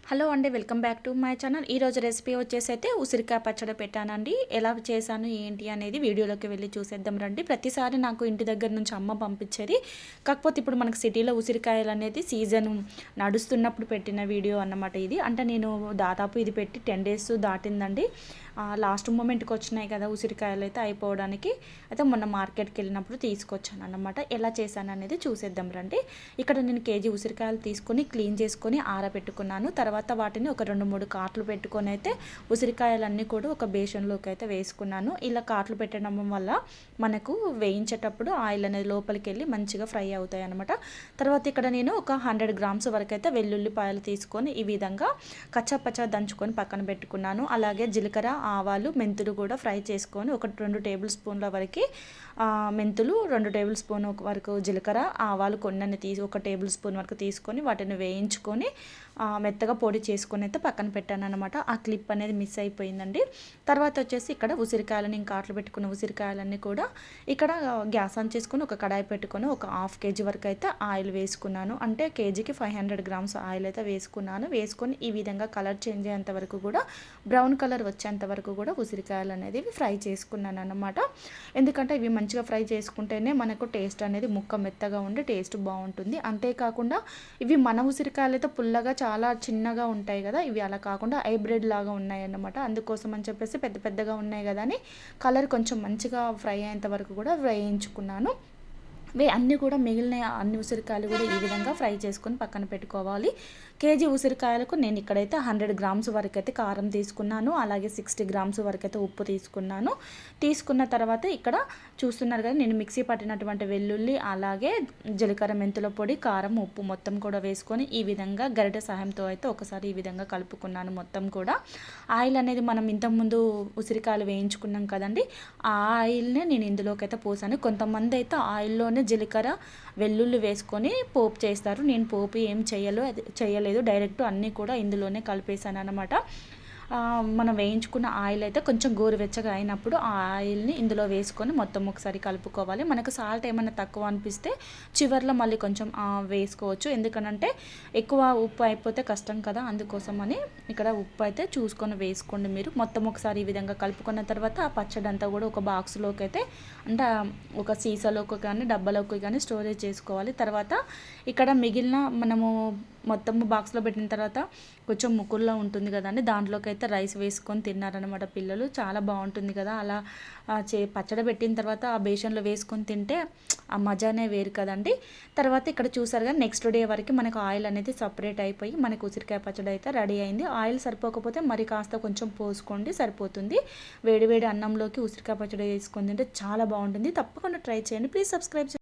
Hello అండి, welcome back to my channel. ఈరోజు recipe వచ్చేసి అయితే ఉసిరికాయ పచ్చడి పెట్టానండి. ఎలా చేశాను ఏంటి అనేది వీడియోలోకి వెళ్ళి చూసేద్దాం రండి. ప్రతిసారి నాకు ఇంటి దగ్గర నుంచి అమ్మ పంపించేది. కాకపోతే ఇప్పుడు మనకు సిటీలో ఉసిరికాయలు అనేది సీజన్ నడుస్తున్నప్పుడు పెట్టిన వీడియో అన్నమాట ఇది. అంటే నేను దాదాపు ఇది పెట్టి 10 days దాటిందండి. లాస్ట్ మూమెంట్కి వచ్చినాయి కదా ఉసిరికాయలు అయితే అయిపోవడానికి. అయితే మొన్న మార్కెట్కి వెళ్ళినప్పుడు తీసుకొచ్చాను అన్నమాట. ఎలా చేశాను అనేది చూసేద్దాం రండి. ఇక్కడ నేను కేజీ ఉసిరికాయలు తీసుకొని క్లీన్ చేసుకొని ఆరబెట్టుకున్నాను. తర్వాత వాటిని ఒక 2-3 కాట్లు పెట్టుకొని అయితే ఉసిరికాయలన్నీ కూడా ఒక బేషన్లోకి అయితే వేసుకున్నాను. ఇలా కాట్లు పెట్టడం వల్ల మనకు వేయించేటప్పుడు ఆయిల్ అనేది లోపలికి వెళ్ళి మంచిగా ఫ్రై అవుతాయి అనమాట. తర్వాత ఇక్కడ నేను ఒక 100 grams వరకు అయితే వెల్లుల్లిపాయలు తీసుకొని ఈ విధంగా కచ్చపచ్చ దంచుకొని పక్కన పెట్టుకున్నాను. అలాగే జీలకర్ర, ఆవాలు, మెంతులు కూడా ఫ్రై చేసుకొని ఒక 2 tablespoons వరకు మెంతులు, 2 tablespoons వరకు జీలకర్ర, ఆవాలు కొన్నని ఒక 1 tablespoon వరకు తీసుకొని వాటిని వేయించుకొని మెత్తగా పొడి చేసుకొని అయితే పక్కన పెట్టాను అనమాట. ఆ క్లిప్ అనేది మిస్ అయిపోయిందండి. తర్వాత వచ్చేసి ఇక్కడ ఉసిరికాయలని ఇంకా కాట్లు పెట్టుకున్న ఉసిరికాయలన్నీ కూడా ఇక్కడ గ్యాస్ ఆన్ చేసుకొని ఒక కడాయి పెట్టుకొని ఒక 1/2 kg వరకు అయితే ఆయిల్ వేసుకున్నాను. అంటే కేజీకి 500 grams ఆయిల్ అయితే వేసుకున్నాను. వేసుకొని ఈ విధంగా కలర్ చేంజ్ అయ్యేంత వరకు కూడా, బ్రౌన్ కలర్ వచ్చేంత వరకు కూడా ఉసిరికాయలు అనేది ఫ్రై చేసుకున్నాను అనమాట. ఎందుకంటే ఇవి మంచిగా ఫ్రై చేసుకుంటేనే మనకు టేస్ట్ అనేది ముక్క మెత్తగా ఉండి టేస్ట్ బాగుంటుంది. అంతేకాకుండా ఇవి మన ఉసిరికాయలు అయితే పుల్లగా చాలా చిన్నగా ఉంటాయి కదా, ఇవి అలా కాకుండా హైబ్రిడ్ లాగా ఉన్నాయి అన్నమాట. అందుకోసం అని చెప్పేసి పెద్ద పెద్దగా ఉన్నాయి కదా అని కలర్ కొంచెం మంచిగా ఫ్రై అయ్యేంత వరకు కూడా వేయించుకున్నాను. అన్నీ కూడా మిగిలిన అన్ని ఉసిరికాయలు కూడా ఈ విధంగా ఫ్రై చేసుకొని పక్కన పెట్టుకోవాలి. కేజీ ఉసిరికాయలకు నేను ఇక్కడైతే 100 grams వరకు అయితే కారం తీసుకున్నాను. అలాగే 60 grams వరకు అయితే ఉప్పు తీసుకున్నాను. తీసుకున్న తర్వాత ఇక్కడ చూస్తున్నారు కదా, నేను మిక్సీ పట్టినటువంటి వెల్లుల్లి, అలాగే జీలకర్ర, మెంతుల పొడి, కారం, ఉప్పు మొత్తం కూడా వేసుకొని ఈ విధంగా గరిటె సహాయంతో అయితే ఒకసారి ఈ విధంగా కలుపుకున్నాను మొత్తం కూడా. ఆయిల్ అనేది మనం ఇంతకుముందు ఉసిరికాయలు వేయించుకున్నాం కదండి, ఆ ఆయిల్నే నేను ఇందులోకి అయితే పోసాను. కొంతమంది అయితే ఆయిల్లోనే జీలకర్ర, వెల్లుల్లి వేసుకొని పోపు చేస్తారు. నేను పోపు ఏం చేయలేదు, డైరెక్ట్ అన్నీ కూడా ఇందులోనే కలిపేసాను అనమాట. మనం వేయించుకున్న ఆయిల్ అయితే కొంచెం గోరువెచ్చగా అయినప్పుడు ఆ ఆయిల్ని ఇందులో వేసుకొని మొత్తం ఒకసారి కలుపుకోవాలి. మనకు సాల్ట్ ఏమైనా తక్కువ అనిపిస్తే చివర్లో మళ్ళీ కొంచెం వేసుకోవచ్చు. ఎందుకనంటే ఎక్కువ ఉప్పు అయిపోతే కష్టం కదా, అందుకోసమని ఇక్కడ ఉప్పు అయితే చూసుకొని వేసుకోండి మీరు. మొత్తం ఒకసారి ఈ విధంగా కలుపుకున్న తర్వాత ఆ పచ్చడి అంతా కూడా ఒక బాక్స్లోకి అయితే, అంటే ఒక సీసాలోకి కానీ డబ్బాలోకి కానీ స్టోరేజ్ చేసుకోవాలి. తర్వాత ఇక్కడ మిగిలిన మనము మొత్తం బాక్స్లో పెట్టిన తర్వాత కొంచెం ముక్కుల్లో ఉంటుంది కదండి, దాంట్లోకి అయితే రైస్ వేసుకొని తిన్నారనమాట పిల్లలు. చాలా బాగుంటుంది కదా అలా పచ్చడి పెట్టిన తర్వాత ఆ బేషన్లో వేసుకొని తింటే ఆ మజానే వేరు కదండి. తర్వాత ఇక్కడ చూసారుగా నెక్స్ట్ డే వరకు మనకు ఆయిల్ అనేది సపరేట్ అయిపోయి మనకు ఉసిరికాయ పచ్చడి అయితే రెడీ అయింది. ఆయిల్ సరిపోకపోతే మరి కాస్త కొంచెం పోసుకోండి, సరిపోతుంది. వేడి వేడి అన్నంలోకి ఉసిరికాయ పచ్చడి వేసుకొని తింటే చాలా బాగుంటుంది. తప్పకుండా ట్రై చేయండి. Please subscribe.